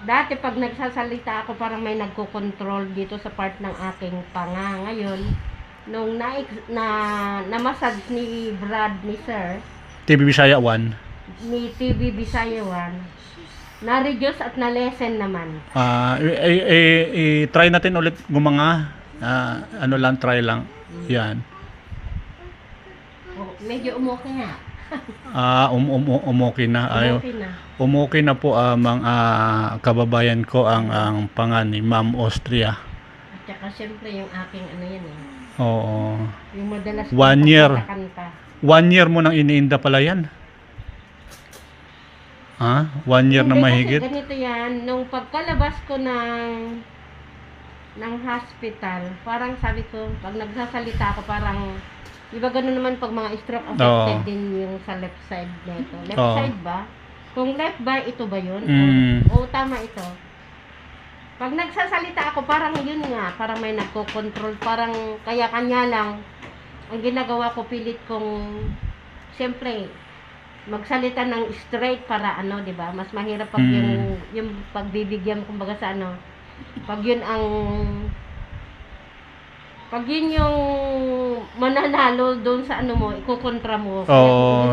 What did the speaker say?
Dati pag nagsasalita ako parang may nagko-control dito sa part ng aking panga. Ngayon, nung na-massage ni Brad, ni Sir, TV Bisaya 1. ni TV Bisaya 1, na-reduce at na-lessen naman. I-try natin ulit gumanga. Ano lang, try lang. Yan. Oh, medyo umuki nga. Umuki na. Umuki na. Umuki na po mga kababayan ko ang pangan ni Ma'am Austria. At saka syempre yung aking ano yan eh. Oo. Yung madalas 1 year. kanta. 1 year mo nang iniinda pala yan. Ha? 1 year na Hindi, mahigit? Kasi ganito yan, nung pagkalabas ko ng hospital, parang sabi ko, pag nagsasalita ako, parang, di ba gano'n naman pag mga stroke affected din yung sa left side nito. Left Oo. side ba? Kung left ba, ito ba yun? Mm. O tama ito. Pag nagsasalita ako, parang yun nga, parang may nagko-control, parang kaya kanya lang, ang ginagawa ko, pilit kong, siyempre, magsalita ng straight para ano, 'di ba? Mas mahirap pag yung pagbibigyan kumbaga sa ano. Pag yun yung mananalo doon sa ano mo, ikokontra mo. Oo,